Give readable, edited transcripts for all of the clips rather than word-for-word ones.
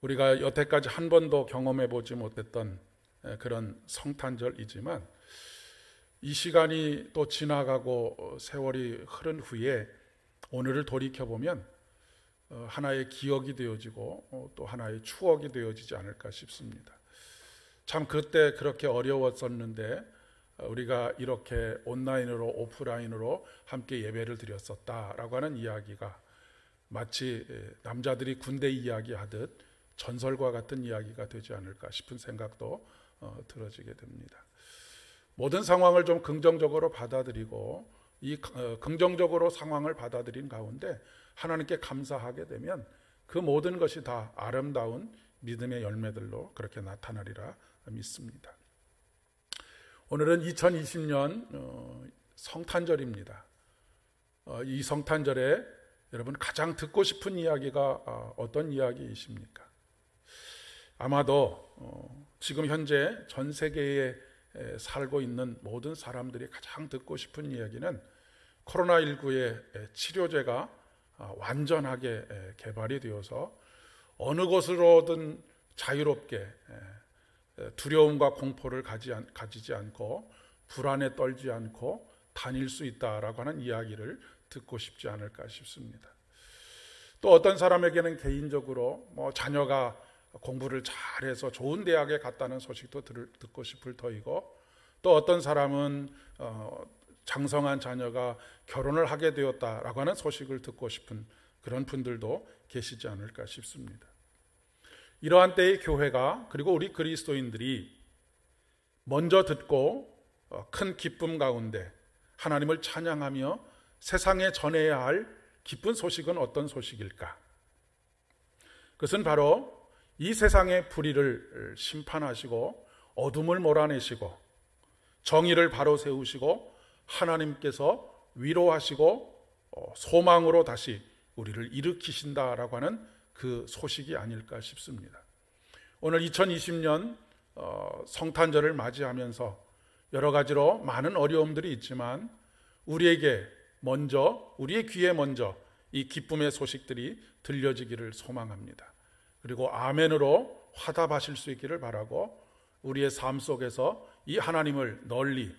우리가 여태까지 한 번도 경험해 보지 못했던 그런 성탄절이지만, 이 시간이 또 지나가고 세월이 흐른 후에 오늘을 돌이켜보면 하나의 기억이 되어지고 또 하나의 추억이 되어지지 않을까 싶습니다. 참 그때 그렇게 어려웠었는데 우리가 이렇게 온라인으로 오프라인으로 함께 예배를 드렸었다라고 하는 이야기가 마치 남자들이 군대 이야기하듯 전설과 같은 이야기가 되지 않을까 싶은 생각도 들어지게 됩니다. 모든 상황을 좀 긍정적으로 받아들이고 이 긍정적으로 상황을 받아들인 가운데 하나님께 감사하게 되면 그 모든 것이 다 아름다운 믿음의 열매들로 그렇게 나타나리라 믿습니다. 오늘은 2020년 성탄절입니다. 이 성탄절에 여러분 가장 듣고 싶은 이야기가 어떤 이야기이십니까? 아마도 지금 현재 전 세계에 살고 있는 모든 사람들이 가장 듣고 싶은 이야기는 코로나19의 치료제가 완전하게 개발이 되어서 어느 곳으로든 자유롭게 두려움과 공포를 가지지 않고 불안에 떨지 않고 다닐 수 있다라고 하는 이야기를 듣고 싶지 않을까 싶습니다. 또 어떤 사람에게는 개인적으로 자녀가 공부를 잘해서 좋은 대학에 갔다는 소식도 듣고 싶을 터이고, 또 어떤 사람은 장성한 자녀가 결혼을 하게 되었다라고 하는 소식을 듣고 싶은 그런 분들도 계시지 않을까 싶습니다. 이러한 때의 교회가, 그리고 우리 그리스도인들이 먼저 듣고 큰 기쁨 가운데 하나님을 찬양하며 세상에 전해야 할 기쁜 소식은 어떤 소식일까? 그것은 바로 이 세상의 불의를 심판하시고 어둠을 몰아내시고 정의를 바로 세우시고 하나님께서 위로하시고 소망으로 다시 우리를 일으키신다라고 하는 그 소식이 아닐까 싶습니다. 오늘 2020년 성탄절을 맞이하면서 여러 가지로 많은 어려움들이 있지만 우리에게 먼저, 우리의 귀에 먼저 이 기쁨의 소식들이 들려지기를 소망합니다. 그리고 아멘으로 화답하실 수 있기를 바라고 우리의 삶 속에서 이 하나님을 널리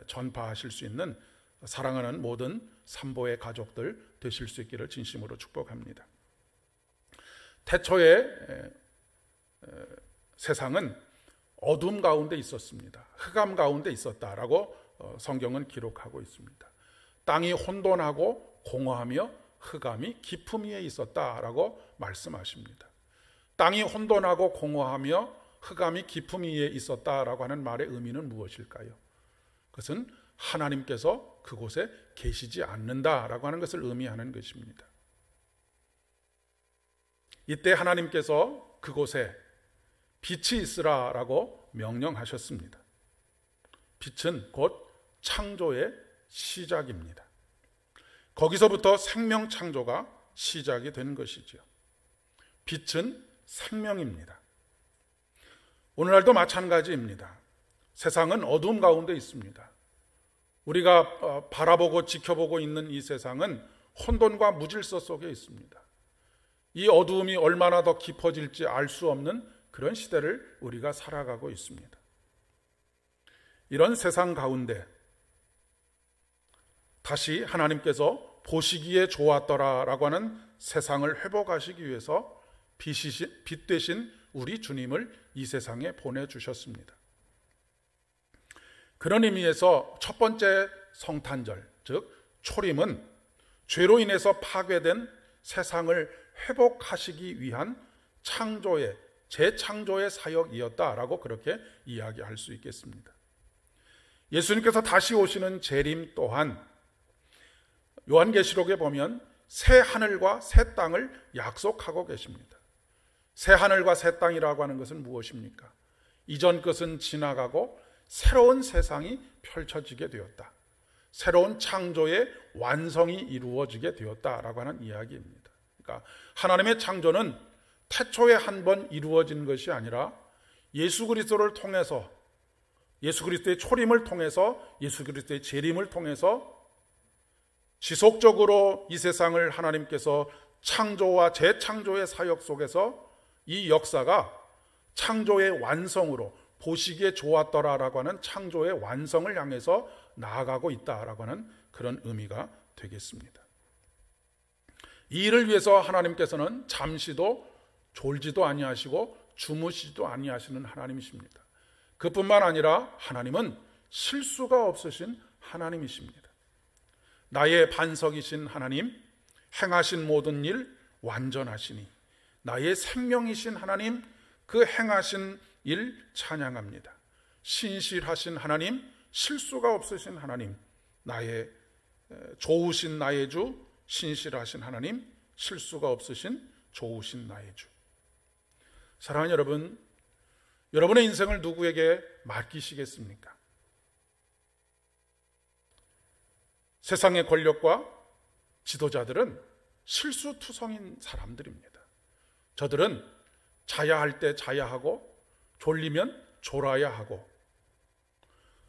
전파하실 수 있는 사랑하는 모든 삼보의 가족들 되실 수 있기를 진심으로 축복합니다. 태초에 세상은 어둠 가운데 있었습니다. 흑암 가운데 있었다라고 성경은 기록하고 있습니다. 땅이 혼돈하고 공허하며 흑암이 깊음 위에 있었다라고 말씀하십니다. 땅이 혼돈하고 공허하며 흑암이 깊음 위에 있었다라고 하는 말의 의미는 무엇일까요? 그것은 하나님께서 그곳에 계시지 않는다라고 하는 것을 의미하는 것입니다. 이때 하나님께서 그곳에 빛이 있으라라고 명령하셨습니다. 빛은 곧 창조의 시작입니다. 거기서부터 생명 창조가 시작이 된 것이죠. 빛은 생명입니다. 오늘날도 마찬가지입니다. 세상은 어둠 가운데 있습니다. 우리가 바라보고 지켜보고 있는 이 세상은 혼돈과 무질서 속에 있습니다. 이 어두움이 얼마나 더 깊어질지 알 수 없는 그런 시대를 우리가 살아가고 있습니다. 이런 세상 가운데 다시 하나님께서 보시기에 좋았더라라고 하는 세상을 회복하시기 위해서 빛 되신 우리 주님을 이 세상에 보내주셨습니다. 그런 의미에서 첫 번째 성탄절, 즉 초림은 죄로 인해서 파괴된 세상을 회복하시기 위한 재창조의 사역이었다라고 그렇게 이야기할 수 있겠습니다. 예수님께서 다시 오시는 재림 또한 요한계시록에 보면 새 하늘과 새 땅을 약속하고 계십니다. 새 하늘과 새 땅이라고 하는 것은 무엇입니까? 이전 것은 지나가고 새로운 세상이 펼쳐지게 되었다. 새로운 창조의 완성이 이루어지게 되었다라고 하는 이야기입니다. 그러니까 하나님의 창조는 태초에 한 번 이루어진 것이 아니라 예수 그리스도를 통해서, 예수 그리스도의 초림을 통해서, 예수 그리스도의 재림을 통해서 지속적으로 이 세상을 하나님께서 창조와 재창조의 사역 속에서 이 역사가 창조의 완성으로 보시기에 좋았더라라고 하는 창조의 완성을 향해서 나아가고 있다라고 하는 그런 의미가 되겠습니다. 이 일을 위해서 하나님께서는 잠시도 졸지도 아니하시고 주무시지도 아니하시는 하나님이십니다. 그뿐만 아니라 하나님은 실수가 없으신 하나님이십니다. 나의 반석이신 하나님, 행하신 모든 일 완전하시니 나의 생명이신 하나님, 그 행하신 일 찬양합니다. 신실하신 하나님, 실수가 없으신 하나님, 나의 좋으신 나의 주, 신실하신 하나님, 실수가 없으신 좋으신 나의 주. 사랑하는 여러분, 여러분의 인생을 누구에게 맡기시겠습니까? 세상의 권력과 지도자들은 실수투성인 사람들입니다. 저들은 자야 할 때 자야 하고 졸리면 졸아야 하고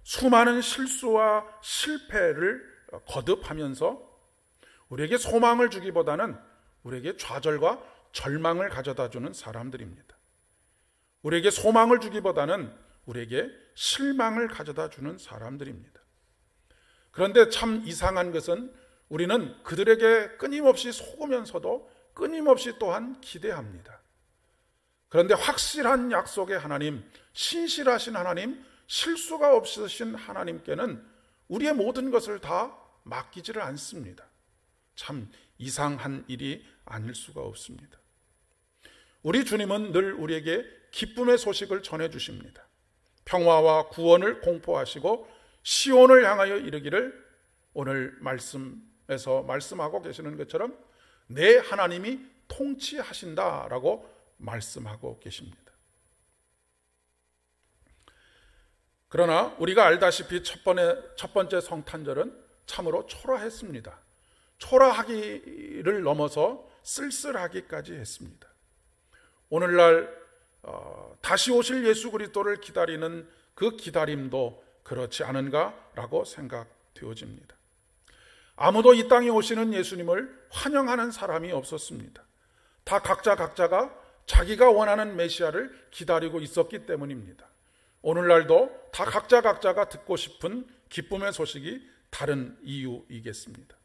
수많은 실수와 실패를 거듭하면서 우리에게 소망을 주기보다는 우리에게 좌절과 절망을 가져다주는 사람들입니다. 우리에게 소망을 주기보다는 우리에게 실망을 가져다주는 사람들입니다. 그런데 참 이상한 것은 우리는 그들에게 끊임없이 속으면서도 끊임없이 또한 기대합니다. 그런데 확실한 약속의 하나님, 신실하신 하나님, 실수가 없으신 하나님께는 우리의 모든 것을 다 맡기지를 않습니다. 참 이상한 일이 아닐 수가 없습니다. 우리 주님은 늘 우리에게 기쁨의 소식을 전해주십니다. 평화와 구원을 공포하시고 시온을 향하여 이르기를 오늘 말씀에서 말씀하고 계시는 것처럼 내 하나님이 통치하신다라고 말씀하고 계십니다. 그러나 우리가 알다시피 첫 번째 성탄절은 참으로 초라했습니다. 초라하기를 넘어서 쓸쓸하기까지 했습니다. 오늘날 다시 오실 예수 그리스도를 기다리는 그 기다림도 그렇지 않은가라고 생각되어집니다. 아무도 이 땅에 오시는 예수님을 환영하는 사람이 없었습니다. 다 각자가 자기가 원하는 메시아를 기다리고 있었기 때문입니다. 오늘날도 다 각자가 듣고 싶은 기쁨의 소식이 다른 이유이겠습니다.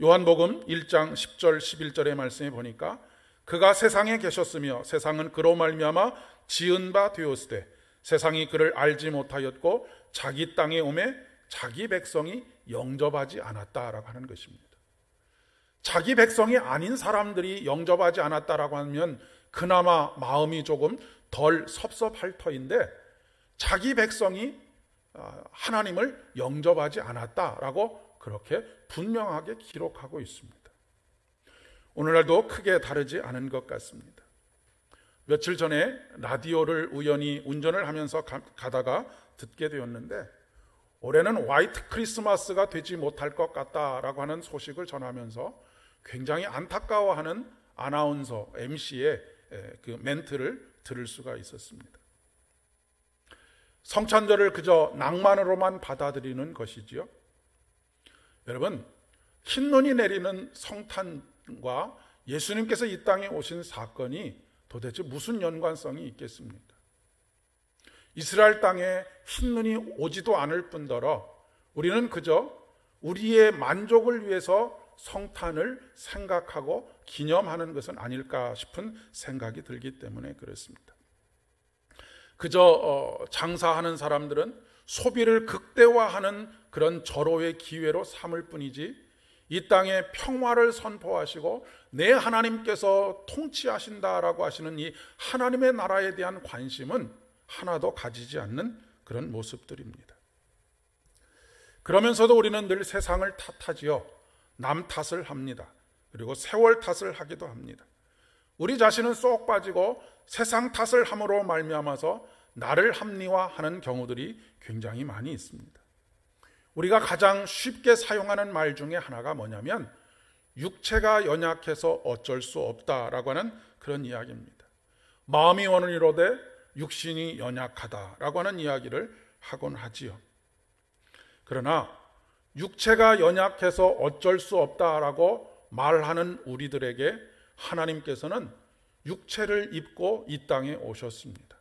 요한복음 1장 10절 11절의 말씀에 보니까 그가 세상에 계셨으며 세상은 그로 말미암아 지은 바 되었으되 세상이 그를 알지 못하였고 자기 땅에 오매 자기 백성이 영접하지 않았다라고 하는 것입니다. 자기 백성이 아닌 사람들이 영접하지 않았다라고 하면 그나마 마음이 조금 덜 섭섭할 터인데 자기 백성이 하나님을 영접하지 않았다라고 그렇게 분명하게 기록하고 있습니다. 오늘날도 크게 다르지 않은 것 같습니다. 며칠 전에 라디오를 우연히 운전을 하면서 가다가 듣게 되었는데 올해는 화이트 크리스마스가 되지 못할 것 같다라고 하는 소식을 전하면서 굉장히 안타까워하는 아나운서 MC의 그 멘트를 들을 수가 있었습니다. 성탄절을 그저 낭만으로만 받아들이는 것이지요. 여러분, 흰눈이 내리는 성탄과 예수님께서 이 땅에 오신 사건이 도대체 무슨 연관성이 있겠습니까? 이스라엘 땅에 흰눈이 오지도 않을 뿐더러 우리는 그저 우리의 만족을 위해서 성탄을 생각하고 기념하는 것은 아닐까 싶은 생각이 들기 때문에 그렇습니다. 그저 장사하는 사람들은 소비를 극대화하는 그런 절호의 기회로 삼을 뿐이지 이 땅에 평화를 선포하시고 내 하나님께서 통치하신다라고 하시는 이 하나님의 나라에 대한 관심은 하나도 가지지 않는 그런 모습들입니다. 그러면서도 우리는 늘 세상을 탓하지요. 남 탓을 합니다. 그리고 세월 탓을 하기도 합니다. 우리 자신은 쏙 빠지고 세상 탓을 함으로 말미암아서 나를 합리화하는 경우들이 굉장히 많이 있습니다. 우리가 가장 쉽게 사용하는 말 중에 하나가 뭐냐면 육체가 연약해서 어쩔 수 없다라고 하는 그런 이야기입니다. 마음이 원하노되 육신이 연약하다라고 하는 이야기를 하곤 하지요. 그러나 육체가 연약해서 어쩔 수 없다라고 말하는 우리들에게 하나님께서는 육체를 입고 이 땅에 오셨습니다.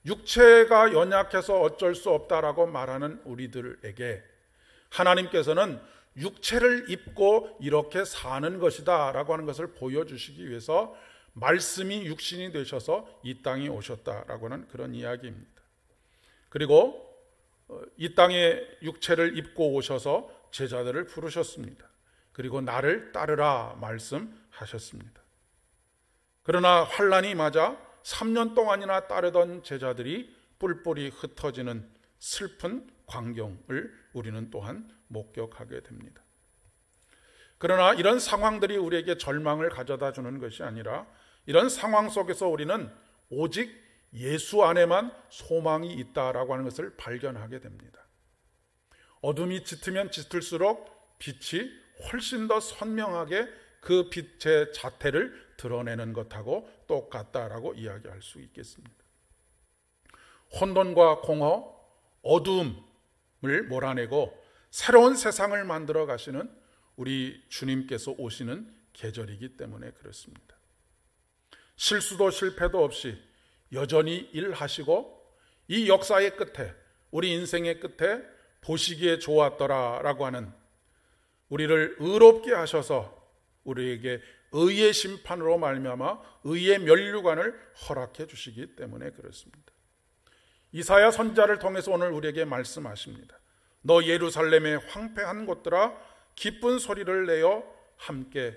육체가 연약해서 어쩔 수 없다라고 말하는 우리들에게 하나님께서는 육체를 입고 이렇게 사는 것이다 라고 하는 것을 보여주시기 위해서 말씀이 육신이 되셔서 이 땅에 오셨다라고 하는 그런 이야기입니다. 그리고 이 땅에 육체를 입고 오셔서 제자들을 부르셨습니다. 그리고 나를 따르라 말씀하셨습니다. 그러나 환난이 맞아 3년 동안이나 따르던 제자들이 뿔뿔이 흩어지는 슬픈 광경을 우리는 또한 목격하게 됩니다. 그러나 이런 상황들이 우리에게 절망을 가져다 주는 것이 아니라 이런 상황 속에서 우리는 오직 예수 안에만 소망이 있다라고 하는 것을 발견하게 됩니다. 어둠이 짙으면 짙을수록 빛이 훨씬 더 선명하게 그 빛의 자태를 드러내는 것하고 똑같다라고 이야기할 수 있겠습니다. 혼돈과 공허, 어둠을 몰아내고 새로운 세상을 만들어 가시는 우리 주님께서 오시는 계절이기 때문에 그렇습니다. 실수도 실패도 없이 여전히 일하시고 이 역사의 끝에, 우리 인생의 끝에 보시기에 좋았더라라고 하는, 우리를 의롭게 하셔서 우리에게 의의 심판으로 말미암아 의의 면류관을 허락해 주시기 때문에 그렇습니다. 이사야 선지자를 통해서 오늘 우리에게 말씀하십니다. 너 예루살렘의 황폐한 곳들아 기쁜 소리를 내어 함께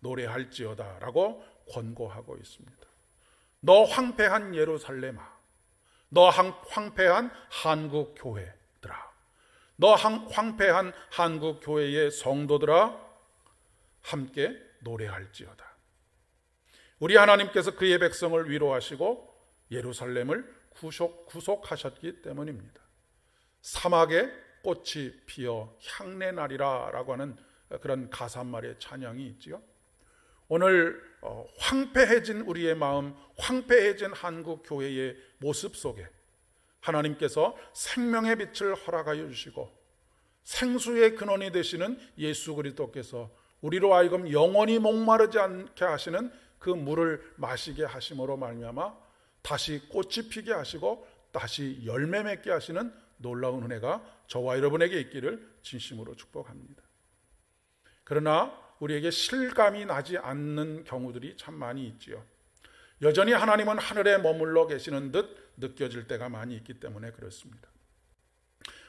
노래할지어다 라고 권고하고 있습니다. 너 황폐한 예루살렘아, 너 황폐한 한국 교회들아, 너 황폐한 한국 교회의 성도들아 함께 노래할지어다. 우리 하나님께서 그의 백성을 위로하시고 예루살렘을 구속하셨기 때문입니다. 사막에 꽃이 피어 향내 나리라 라고 하는 그런 가사말의 찬양이 있지요. 오늘 황폐해진 우리의 마음, 황폐해진 한국 교회의 모습 속에 하나님께서 생명의 빛을 허락하여 주시고 생수의 근원이 되시는 예수 그리스도께서 우리로 하여금 영원히 목마르지 않게 하시는 그 물을 마시게 하심으로 말미암아 다시 꽃이 피게 하시고 다시 열매 맺게 하시는 놀라운 은혜가 저와 여러분에게 있기를 진심으로 축복합니다. 그러나 우리에게 실감이 나지 않는 경우들이 참 많이 있지요. 여전히 하나님은 하늘에 머물러 계시는 듯 느껴질 때가 많이 있기 때문에 그렇습니다.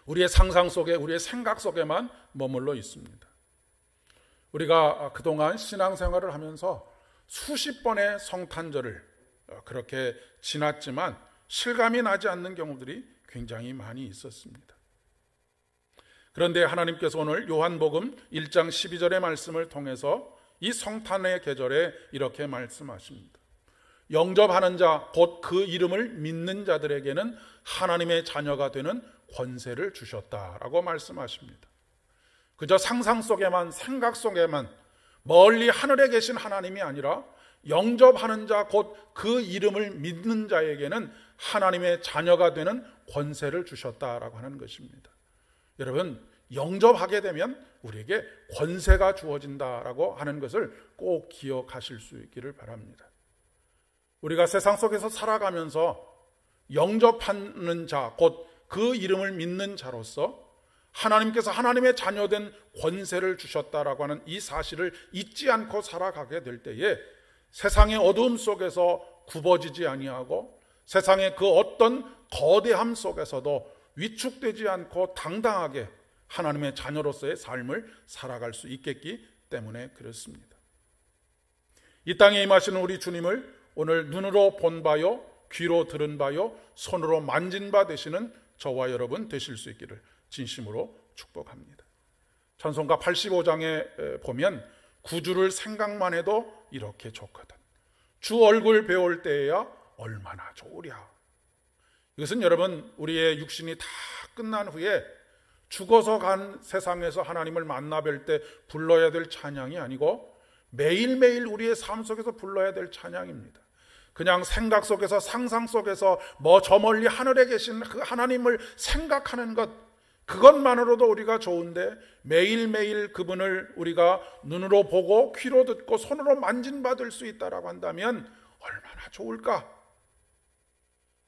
우리의 상상 속에, 우리의 생각 속에만 머물러 있습니다. 우리가 그동안 신앙생활을 하면서 수십 번의 성탄절을 그렇게 지났지만 실감이 나지 않는 경우들이 굉장히 많이 있었습니다. 그런데 하나님께서 오늘 요한복음 1장 12절의 말씀을 통해서 이 성탄의 계절에 이렇게 말씀하십니다. 영접하는 자, 곧 그 이름을 믿는 자들에게는 하나님의 자녀가 되는 권세를 주셨다라고 말씀하십니다. 그저 상상 속에만, 생각 속에만, 멀리 하늘에 계신 하나님이 아니라 영접하는 자, 곧 그 이름을 믿는 자에게는 하나님의 자녀가 되는 권세를 주셨다라고 하는 것입니다. 여러분, 영접하게 되면 우리에게 권세가 주어진다라고 하는 것을 꼭 기억하실 수 있기를 바랍니다. 우리가 세상 속에서 살아가면서 영접하는 자, 곧 그 이름을 믿는 자로서 하나님께서 하나님의 자녀된 권세를 주셨다라고 하는 이 사실을 잊지 않고 살아가게 될 때에 세상의 어두움 속에서 굽어지지 아니하고 세상의 그 어떤 거대함 속에서도 위축되지 않고 당당하게 하나님의 자녀로서의 삶을 살아갈 수 있겠기 때문에 그렇습니다. 이 땅에 임하시는 우리 주님을 오늘 눈으로 본 바요, 귀로 들은 바요, 손으로 만진 바 되시는 저와 여러분 되실 수 있기를 진심으로 축복합니다. 찬송가 85장에 보면 구주를 생각만 해도 이렇게 좋거든. 주 얼굴 배울 때에야 얼마나 좋으랴. 이것은 여러분, 우리의 육신이 다 끝난 후에 죽어서 간 세상에서 하나님을 만나 뵐 때 불러야 될 찬양이 아니고 매일매일 우리의 삶 속에서 불러야 될 찬양입니다. 그냥 생각 속에서, 상상 속에서 저 멀리 하늘에 계신 그 하나님을 생각하는 것, 그것만으로도 우리가 좋은데 매일매일 그분을 우리가 눈으로 보고 귀로 듣고 손으로 만진받을 수 있다라고 한다면 얼마나 좋을까?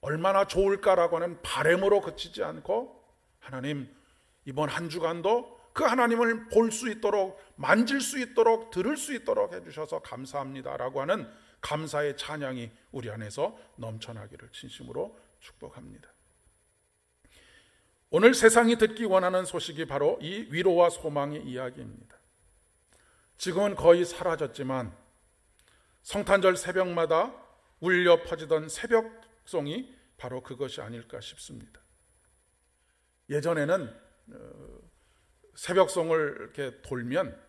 얼마나 좋을까라고 하는 바람으로 그치지 않고 하나님, 이번 한 주간도 그 하나님을 볼 수 있도록, 만질 수 있도록, 들을 수 있도록 해주셔서 감사합니다라고 하는 감사의 찬양이 우리 안에서 넘쳐나기를 진심으로 축복합니다. 오늘 세상이 듣기 원하는 소식이 바로 이 위로와 소망의 이야기입니다. 지금은 거의 사라졌지만 성탄절 새벽마다 울려 퍼지던 새벽송이 바로 그것이 아닐까 싶습니다. 예전에는 새벽송을 이렇게 돌면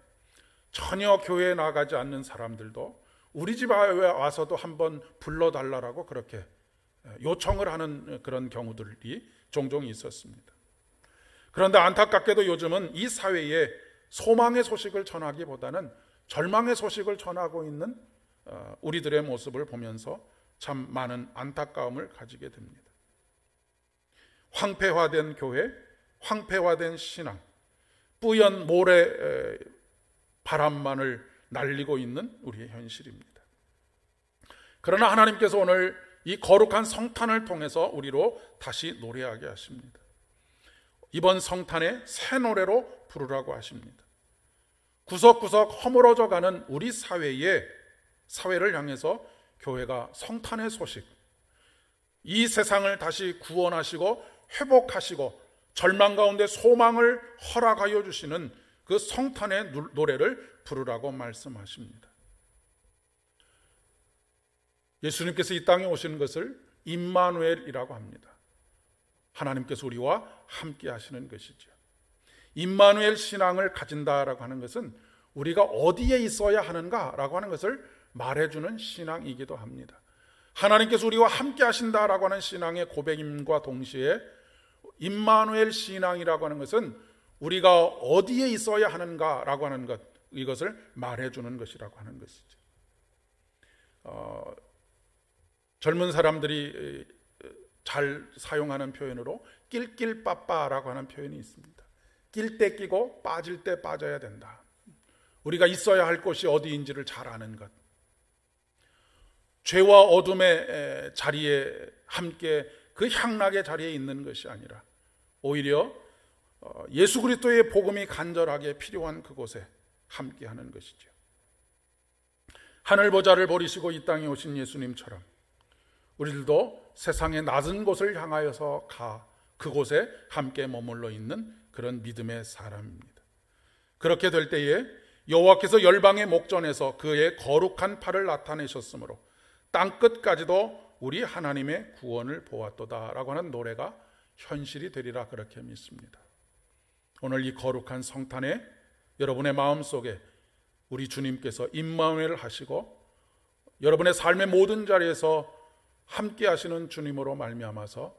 전혀 교회에 나가지 않는 사람들도 우리 집에 와서도 한번 불러달라고 그렇게 요청을 하는 그런 경우들이 종종 있었습니다. 그런데 안타깝게도 요즘은 이 사회에 소망의 소식을 전하기보다는 절망의 소식을 전하고 있는 우리들의 모습을 보면서 참 많은 안타까움을 가지게 됩니다. 황폐화된 교회, 황폐화된 신앙, 뿌연 모래 바람만을 날리고 있는 우리의 현실입니다. 그러나 하나님께서 오늘 이 거룩한 성탄을 통해서 우리로 다시 노래하게 하십니다. 이번 성탄에 새 노래로 부르라고 하십니다. 구석구석 허물어져 가는 우리 사회를 향해서 교회가 성탄의 소식, 이 세상을 다시 구원하시고 회복하시고 절망 가운데 소망을 허락하여 주시는 그 성탄의 노래를 부르라고 말씀하십니다. 예수님께서 이 땅에 오시는 것을 임마누엘이라고 합니다. 하나님께서 우리와 함께 하시는 것이죠. 임마누엘 신앙을 가진다라고 하는 것은 우리가 어디에 있어야 하는가라고 하는 것을 말해주는 신앙이기도 합니다. 하나님께서 우리와 함께 하신다라고 하는 신앙의 고백임과 동시에 임마누엘 신앙이라고 하는 것은 우리가 어디에 있어야 하는가라고 하는 것, 이것을 말해주는 것이라고 하는 것이죠. 젊은 사람들이 잘 사용하는 표현으로 낄낄빠빠라고 하는 표현이 있습니다. 낄 때 끼고 빠질 때 빠져야 된다. 우리가 있어야 할 곳이 어디인지를 잘 아는 것. 죄와 어둠의 자리에 함께 그 향락의 자리에 있는 것이 아니라 오히려 예수 그리스도의 복음이 간절하게 필요한 그곳에 함께하는 것이죠. 하늘 보좌를 버리시고 이 땅에 오신 예수님처럼 우리들도 세상의 낮은 곳을 향하여서 그곳에 함께 머물러 있는 그런 믿음의 사람입니다. 그렇게 될 때에 여호와께서 열방의 목전에서 그의 거룩한 팔을 나타내셨으므로 땅끝까지도 우리 하나님의 구원을 보았도다라고 하는 노래가 현실이 되리라 그렇게 믿습니다. 오늘 이 거룩한 성탄에 여러분의 마음속에 우리 주님께서 임마누엘 하시고 여러분의 삶의 모든 자리에서 함께 하시는 주님으로 말미암아서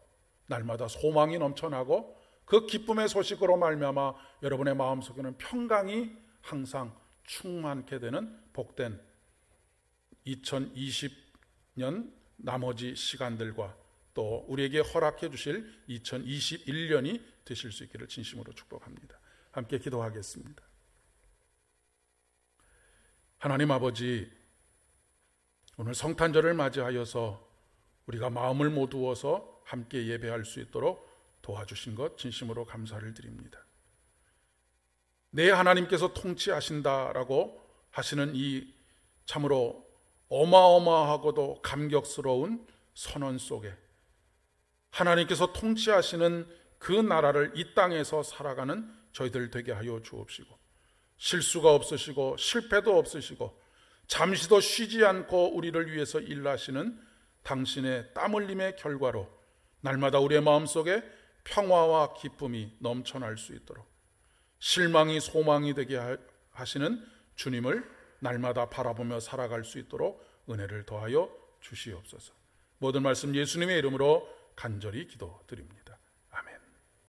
날마다 소망이 넘쳐나고 그 기쁨의 소식으로 말미암아 여러분의 마음속에는 평강이 항상 충만케 되는 복된 2020년 나머지 시간들과 또 우리에게 허락해 주실 2021년이 되실 수 있기를 진심으로 축복합니다. 함께 기도하겠습니다. 하나님 아버지, 오늘 성탄절을 맞이하여서 우리가 마음을 모두어서 함께 예배할 수 있도록 도와주신 것 진심으로 감사를 드립니다. 내 하나님께서 통치하신다라고 하시는 이 참으로 어마어마하고도 감격스러운 선언 속에 하나님께서 통치하시는 그 나라를 이 땅에서 살아가는 저희들 되게 하여 주옵시고, 실수가 없으시고 실패도 없으시고 잠시도 쉬지 않고 우리를 위해서 일하시는 당신의 땀 흘림의 결과로 날마다 우리의 마음속에 평화와 기쁨이 넘쳐날 수 있도록 실망이 소망이 되게 하시는 주님을 날마다 바라보며 살아갈 수 있도록 은혜를 더하여 주시옵소서. 모든 말씀 예수님의 이름으로 간절히 기도드립니다.